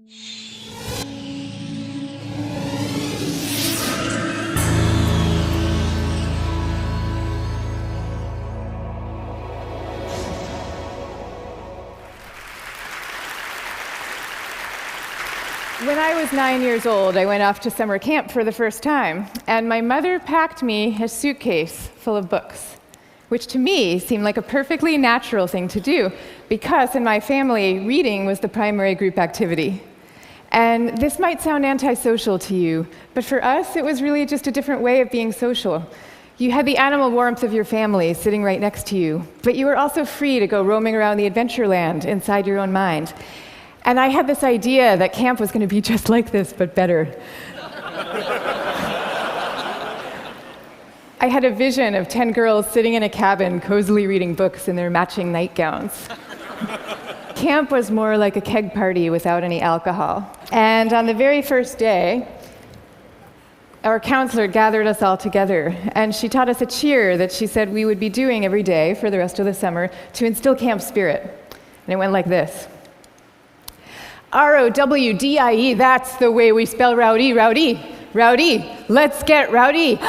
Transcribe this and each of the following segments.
When I was 9 years old, I went off to summer camp for the first time, and my mother packed me a suitcase full of books, which to me seemed like a perfectly natural thing to do, because in my family, reading was the primary group activity. And this might sound antisocial to you, but for us, it was really just a different way of being social. You had the animal warmth of your family sitting right next to you, but you were also free to go roaming around the adventure land inside your own mind. And I had this idea that camp was going to be just like this, but better. I had a vision of 10 girls sitting in a cabin, cozily reading books in their matching nightgowns. Camp was more like a keg party without any alcohol. And on the very first day, our counselor gathered us all together, and she taught us a cheer that she said we would be doing every day for the rest of the summer to instill camp spirit. And it went like this. R-O-W-D-I-E, that's the way we spell rowdy, rowdy, rowdy, let's get rowdy.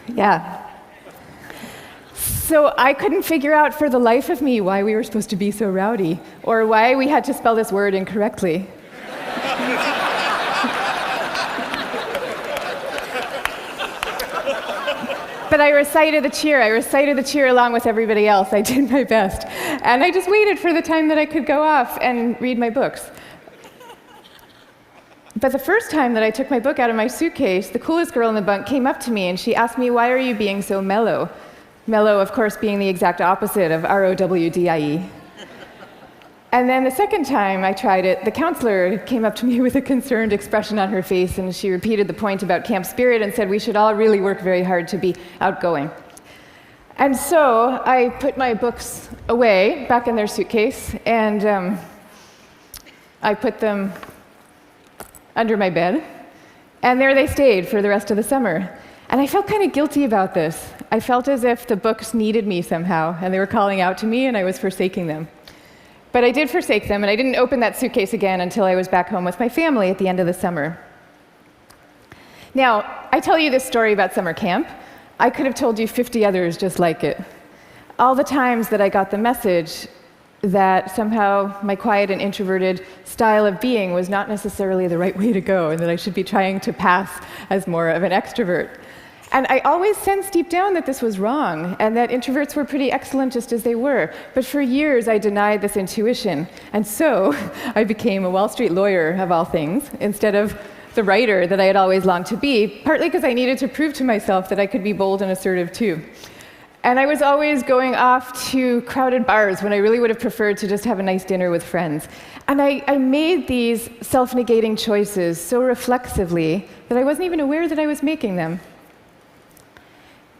Yeah. So I couldn't figure out for the life of me why we were supposed to be so rowdy, or why we had to spell this word incorrectly. But I recited the cheer along with everybody else. I did my best. And I just waited for the time that I could go off and read my books. But the first time that I took my book out of my suitcase, the coolest girl in the bunk came up to me and she asked me, "Why are you being so mellow?" Mellow, of course, being the exact opposite of R-O-W-D-I-E. And then the second time I tried it, the counselor came up to me with a concerned expression on her face, and she repeated the point about camp spirit and said we should all really work very hard to be outgoing. And so I put my books away, back in their suitcase, and I put them under my bed, and there they stayed for the rest of the summer. And I felt kind of guilty about this. I felt as if the books needed me somehow, and they were calling out to me, and I was forsaking them. But I did forsake them, and I didn't open that suitcase again until I was back home with my family at the end of the summer. Now, I tell you this story about summer camp. I could have told you 50 others just like it. All the times that I got the message that somehow my quiet and introverted style of being was not necessarily the right way to go, and that I should be trying to pass as more of an extrovert. And I always sensed deep down that this was wrong, and that introverts were pretty excellent just as they were. But for years, I denied this intuition. And so I became a Wall Street lawyer, of all things, instead of the writer that I had always longed to be, partly because I needed to prove to myself that I could be bold and assertive too. And I was always going off to crowded bars when I really would have preferred to just have a nice dinner with friends. And I made these self-negating choices so reflexively that I wasn't even aware that I was making them.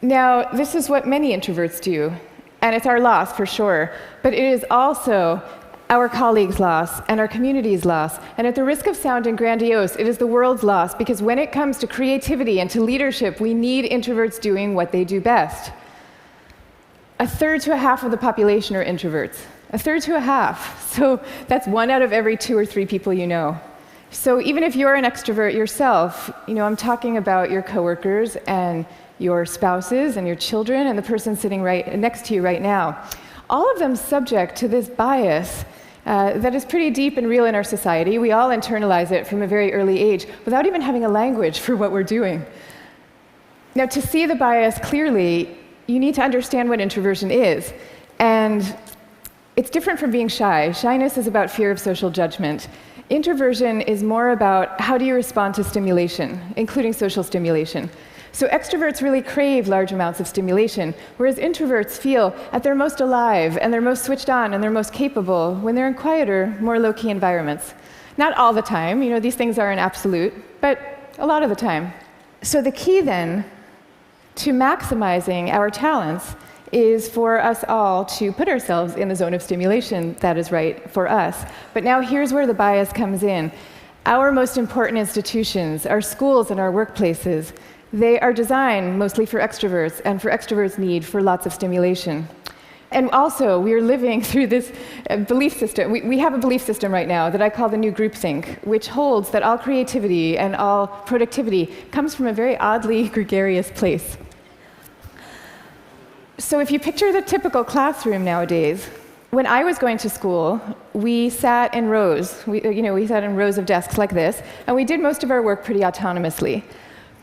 Now, this is what many introverts do, and it's our loss for sure, but it is also our colleagues' loss and our community's loss, and at the risk of sounding grandiose, it is the world's loss, because when it comes to creativity and to leadership, we need introverts doing what they do best. A third to a half of the population are introverts. A third to a half. So that's 1 out of every 2 or 3 people you know. So even if you're an extrovert yourself, I'm talking about your coworkers and your spouses and your children and the person sitting right next to you right now. All of them subject to this bias that is pretty deep and real in our society. We all internalize it from a very early age without even having a language for what we're doing. Now, to see the bias clearly, you need to understand what introversion is. And it's different from being shy. Shyness is about fear of social judgment. Introversion is more about how do you respond to stimulation, including social stimulation. So extroverts really crave large amounts of stimulation, whereas introverts feel at their most alive and they're most switched on and they're most capable when they're in quieter, more low-key environments. Not all the time, these things are an absolute, but a lot of the time. So the key then to maximizing our talents is for us all to put ourselves in the zone of stimulation that is right for us. But now here's where the bias comes in. Our most important institutions, our schools and our workplaces, they are designed mostly for extroverts and for extroverts' need for lots of stimulation. And also, we are living through this belief system. We have a belief system right now that I call the new groupthink, which holds that all creativity and all productivity comes from a very oddly gregarious place. So if you picture the typical classroom nowadays, when I was going to school, we sat in rows. We sat in rows of desks like this, and we did most of our work pretty autonomously.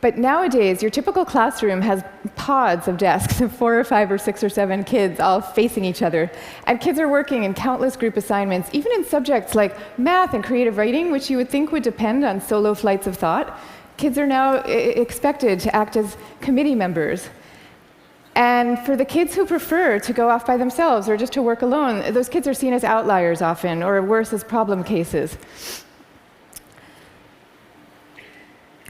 But nowadays, your typical classroom has pods of desks of 4 or 5 or 6 or 7 kids all facing each other. And kids are working in countless group assignments, even in subjects like math and creative writing, which you would think would depend on solo flights of thought. Kids are now expected to act as committee members. And for the kids who prefer to go off by themselves or just to work alone, those kids are seen as outliers often, or worse, as problem cases.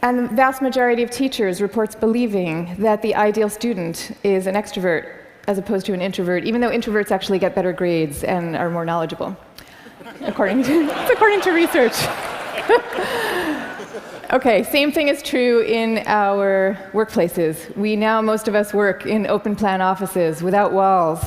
And the vast majority of teachers reports believing that the ideal student is an extrovert as opposed to an introvert, even though introverts actually get better grades and are more knowledgeable, according to research. Okay, same thing is true in our workplaces. Most of us work in open plan offices without walls,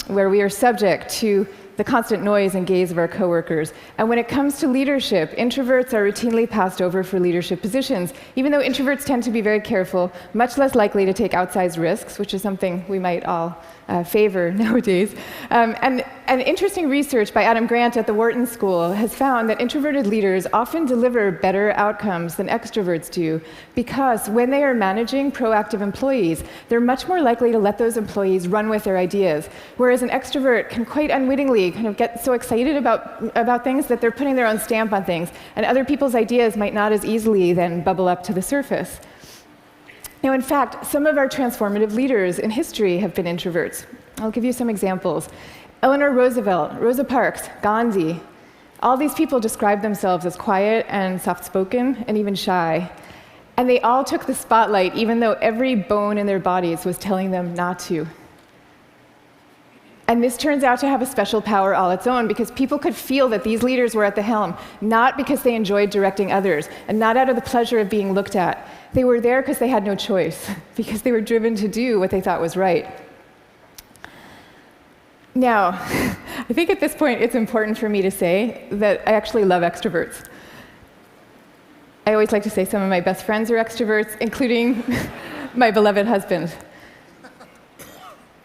where we are subject to the constant noise and gaze of our coworkers. And when it comes to leadership, introverts are routinely passed over for leadership positions, even though introverts tend to be very careful, much less likely to take outsized risks, which is something we might all favor nowadays. And interesting research by Adam Grant at the Wharton School has found that introverted leaders often deliver better outcomes than extroverts do, because when they are managing proactive employees, they're much more likely to let those employees run with their ideas, whereas an extrovert can quite unwittingly kind of get so excited about things that they're putting their own stamp on things, and other people's ideas might not as easily then bubble up to the surface. Now, in fact, some of our transformative leaders in history have been introverts. I'll give you some examples. Eleanor Roosevelt, Rosa Parks, Gandhi, all these people describe themselves as quiet and soft-spoken and even shy. And they all took the spotlight, even though every bone in their bodies was telling them not to. And this turns out to have a special power all its own, because people could feel that these leaders were at the helm, not because they enjoyed directing others, and not out of the pleasure of being looked at. They were there because they had no choice, because they were driven to do what they thought was right. Now, I think at this point it's important for me to say that I actually love extroverts. I always like to say some of my best friends are extroverts, including my beloved husband.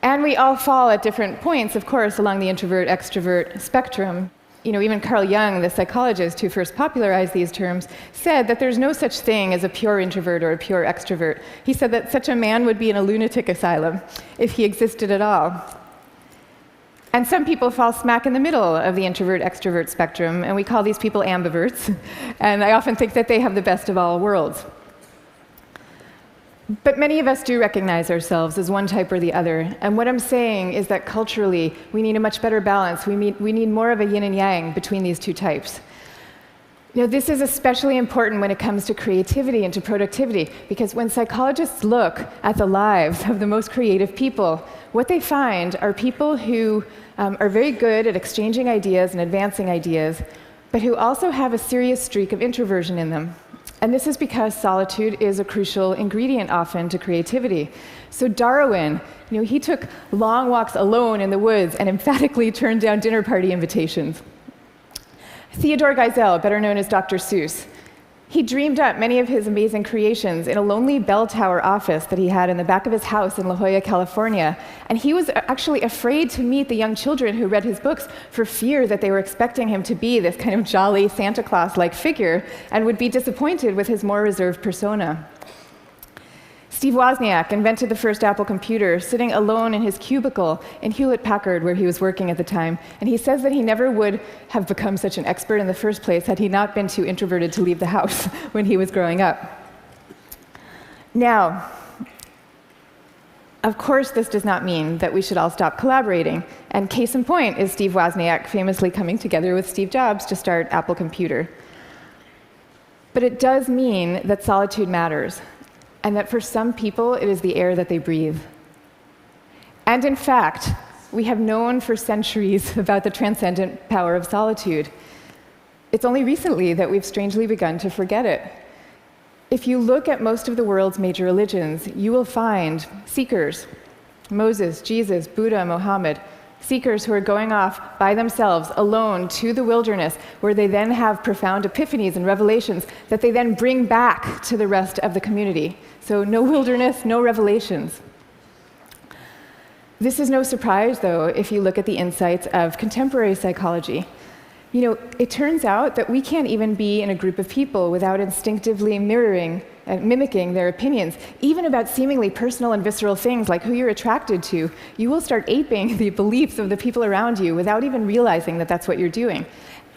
And we all fall at different points, of course, along the introvert-extrovert spectrum. Even Carl Jung, the psychologist who first popularized these terms, said that there's no such thing as a pure introvert or a pure extrovert. He said that such a man would be in a lunatic asylum if he existed at all. And some people fall smack in the middle of the introvert-extrovert spectrum, and we call these people ambiverts. And I often think that they have the best of all worlds. But many of us do recognize ourselves as one type or the other. And what I'm saying is that culturally, we need a much better balance. We need more of a yin and yang between these two types. This is especially important when it comes to creativity and to productivity, because when psychologists look at the lives of the most creative people, what they find are people who are very good at exchanging ideas and advancing ideas, but who also have a serious streak of introversion in them. And this is because solitude is a crucial ingredient often to creativity. So Darwin, he took long walks alone in the woods and emphatically turned down dinner party invitations. Theodore Geisel, better known as Dr. Seuss, he dreamed up many of his amazing creations in a lonely bell tower office that he had in the back of his house in La Jolla, California. And he was actually afraid to meet the young children who read his books for fear that they were expecting him to be this kind of jolly Santa Claus-like figure and would be disappointed with his more reserved persona. Steve Wozniak invented the first Apple computer, sitting alone in his cubicle in Hewlett-Packard, where he was working at the time. And he says that he never would have become such an expert in the first place had he not been too introverted to leave the house when he was growing up. Now, of course, this does not mean that we should all stop collaborating. And case in point is Steve Wozniak famously coming together with Steve Jobs to start Apple Computer. But it does mean that solitude matters, and that for some people, it is the air that they breathe. And in fact, we have known for centuries about the transcendent power of solitude. It's only recently that we've strangely begun to forget it. If you look at most of the world's major religions, you will find seekers, Moses, Jesus, Buddha, Mohammed, seekers who are going off by themselves, alone, to the wilderness, where they then have profound epiphanies and revelations that they then bring back to the rest of the community. So no wilderness, no revelations. This is no surprise, though, if you look at the insights of contemporary psychology. It turns out that we can't even be in a group of people without instinctively mirroring and mimicking their opinions, even about seemingly personal and visceral things like who you're attracted to. You will start aping the beliefs of the people around you without even realizing that that's what you're doing.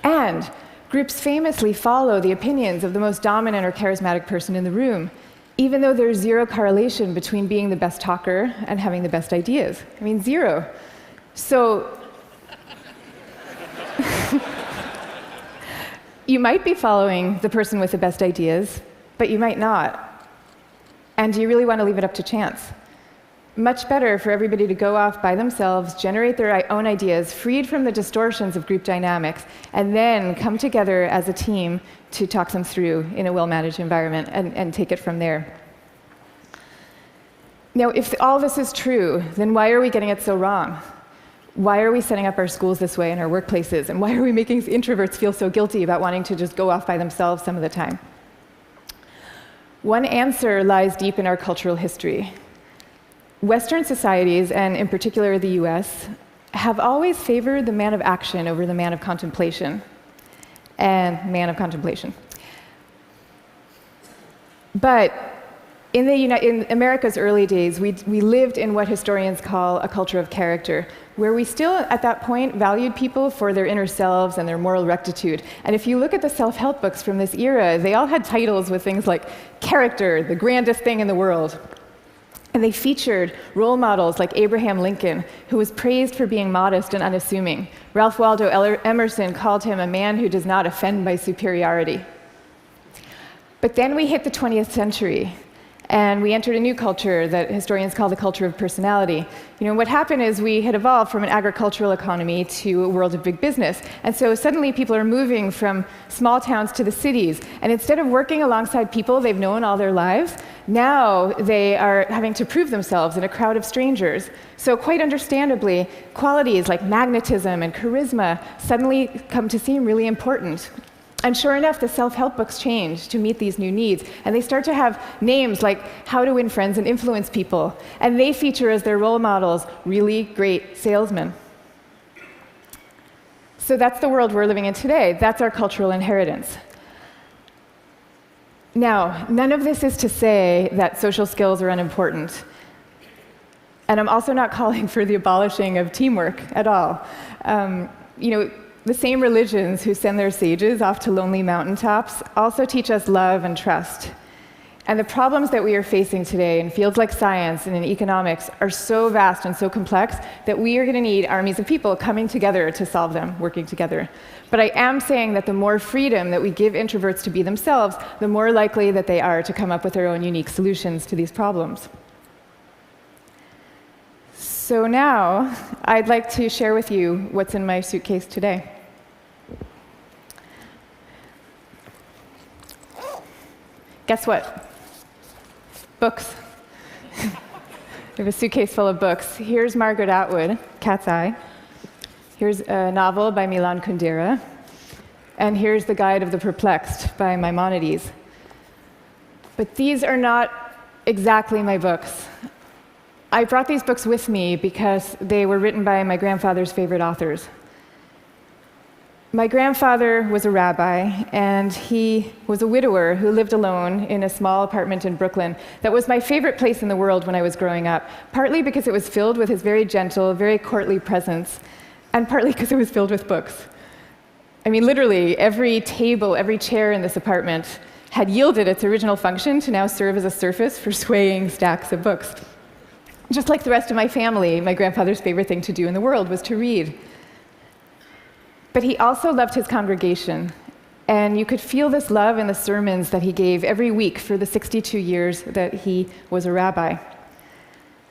And groups famously follow the opinions of the most dominant or charismatic person in the room, even though there's zero correlation between being the best talker and having the best ideas. Zero. So you might be following the person with the best ideas, but you might not. And do you really want to leave it up to chance? Much better for everybody to go off by themselves, generate their own ideas, freed from the distortions of group dynamics, and then come together as a team to talk them through in a well-managed environment and take it from there. Now, if all this is true, then why are we getting it so wrong? Why are we setting up our schools this way and our workplaces? And why are we making introverts feel so guilty about wanting to just go off by themselves some of the time? One answer lies deep in our cultural history. Western societies, and in particular the US, have always favored the man of action over the man of contemplation. But in America's early days, we lived in what historians call a culture of character, where we still, at that point, valued people for their inner selves and their moral rectitude. And if you look at the self-help books from this era, they all had titles with things like character, the grandest thing in the world. And they featured role models like Abraham Lincoln, who was praised for being modest and unassuming. Ralph Waldo Emerson called him a man who does not offend by superiority. But then we hit the 20th century, and we entered a new culture that historians call the culture of personality. What happened is we had evolved from an agricultural economy to a world of big business. And so suddenly people are moving from small towns to the cities. And instead of working alongside people they've known all their lives, now they are having to prove themselves in a crowd of strangers. So quite understandably, qualities like magnetism and charisma suddenly come to seem really important. And sure enough, the self-help books change to meet these new needs. And they start to have names like How to Win Friends and Influence People. And they feature as their role models really great salesmen. So that's the world we're living in today. That's our cultural inheritance. Now, none of this is to say that social skills are unimportant. And I'm also not calling for the abolishing of teamwork at all. The same religions who send their sages off to lonely mountaintops also teach us love and trust. And the problems that we are facing today in fields like science and in economics are so vast and so complex that we are going to need armies of people coming together to solve them, working together. But I am saying that the more freedom that we give introverts to be themselves, the more likely that they are to come up with their own unique solutions to these problems. So now, I'd like to share with you what's in my suitcase today. Guess what? Books. I have a suitcase full of books. Here's Margaret Atwood, Cat's Eye. Here's a novel by Milan Kundera. And here's The Guide of the Perplexed by Maimonides. But these are not exactly my books. I brought these books with me because they were written by my grandfather's favorite authors. My grandfather was a rabbi, and he was a widower who lived alone in a small apartment in Brooklyn that was my favorite place in the world when I was growing up, partly because it was filled with his very gentle, very courtly presence, and partly because it was filled with books. Literally, every table, every chair in this apartment had yielded its original function to now serve as a surface for swaying stacks of books. Just like the rest of my family, my grandfather's favorite thing to do in the world was to read. But he also loved his congregation, and you could feel this love in the sermons that he gave every week for the 62 years that he was a rabbi.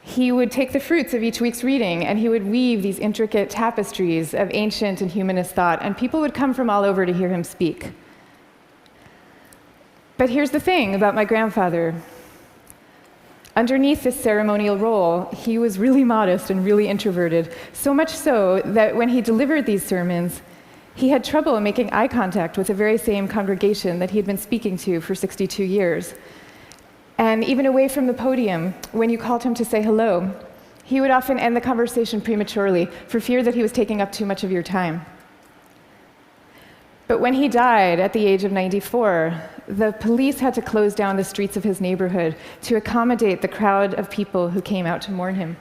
He would take the fruits of each week's reading, and he would weave these intricate tapestries of ancient and humanist thought, and people would come from all over to hear him speak. But here's the thing about my grandfather. Underneath this ceremonial role, he was really modest and really introverted, so much so that when he delivered these sermons, he had trouble making eye contact with the very same congregation that he had been speaking to for 62 years. And even away from the podium, when you called him to say hello, he would often end the conversation prematurely for fear that he was taking up too much of your time. But when he died at the age of 94, the police had to close down the streets of his neighborhood to accommodate the crowd of people who came out to mourn him.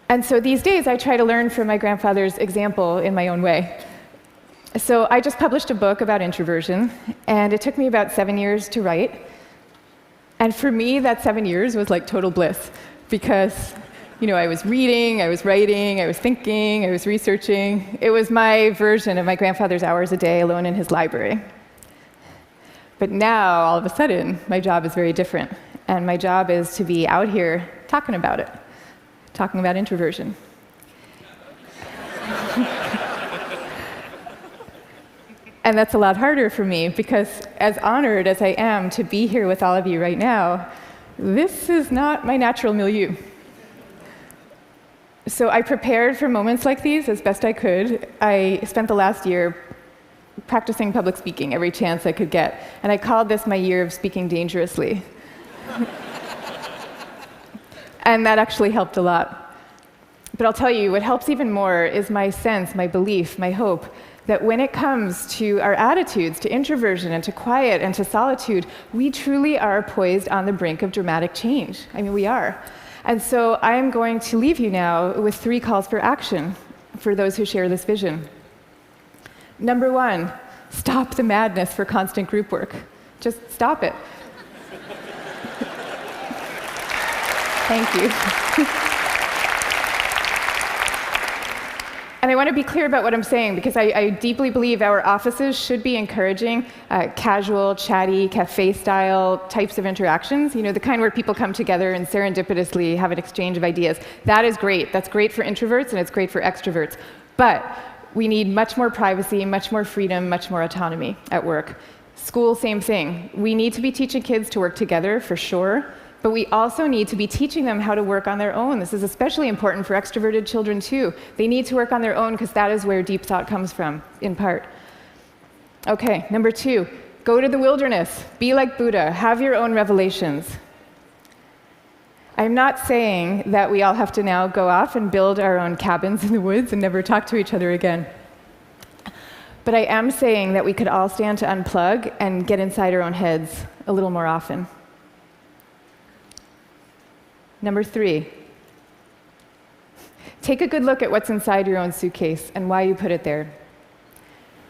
And so these days, I try to learn from my grandfather's example in my own way. So I just published a book about introversion, and it took me about 7 years to write. And for me, that 7 years was like total bliss, because I was reading, I was writing, I was thinking, I was researching. It was my version of my grandfather's hours a day alone in his library. But now, all of a sudden, my job is very different. And my job is to be out here talking about it, talking about introversion. And that's a lot harder for me, because as honored as I am to be here with all of you right now, this is not my natural milieu. So I prepared for moments like these as best I could. I spent the last year practicing public speaking every chance I could get, and I called this my year of speaking dangerously. And that actually helped a lot. But I'll tell you, what helps even more is my sense, my belief, my hope that when it comes to our attitudes to introversion and to quiet and to solitude, we truly are poised on the brink of dramatic change. I mean, we are. And so I am going to leave you now with 3 calls for action for those who share this vision. Number 1, stop the madness for constant group work. Just stop it. Thank you. And I want to be clear about what I'm saying, because I deeply believe our offices should be encouraging casual, chatty, cafe-style types of interactions, the kind where people come together and serendipitously have an exchange of ideas. That is great. That's great for introverts, and it's great for extroverts. But we need much more privacy, much more freedom, much more autonomy at work. School, same thing. We need to be teaching kids to work together, for sure. But we also need to be teaching them how to work on their own. This is especially important for extroverted children, too. They need to work on their own because that is where deep thought comes from, in part. Okay, number 2, go to the wilderness. Be like Buddha. Have your own revelations. I'm not saying that we all have to now go off and build our own cabins in the woods and never talk to each other again. But I am saying that we could all stand to unplug and get inside our own heads a little more often. Number 3, take a good look at what's inside your own suitcase and why you put it there.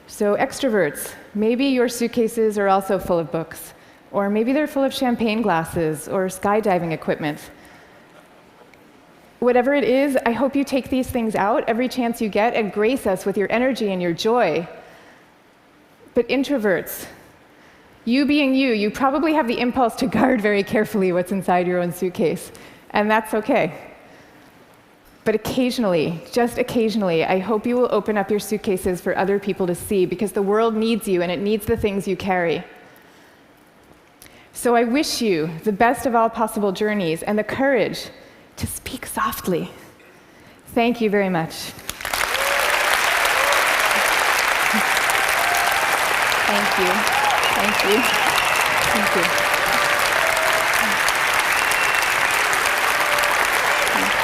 So extroverts, maybe your suitcases are also full of books, or maybe they're full of champagne glasses or skydiving equipment. Whatever it is, I hope you take these things out every chance you get and grace us with your energy and your joy. But introverts, you being you probably have the impulse to guard very carefully what's inside your own suitcase. And that's okay. But occasionally, just occasionally, I hope you will open up your suitcases for other people to see, because the world needs you and it needs the things you carry. So I wish you the best of all possible journeys and the courage to speak softly. Thank you very much. Thank you. Thank you. Thank you.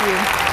Thank you.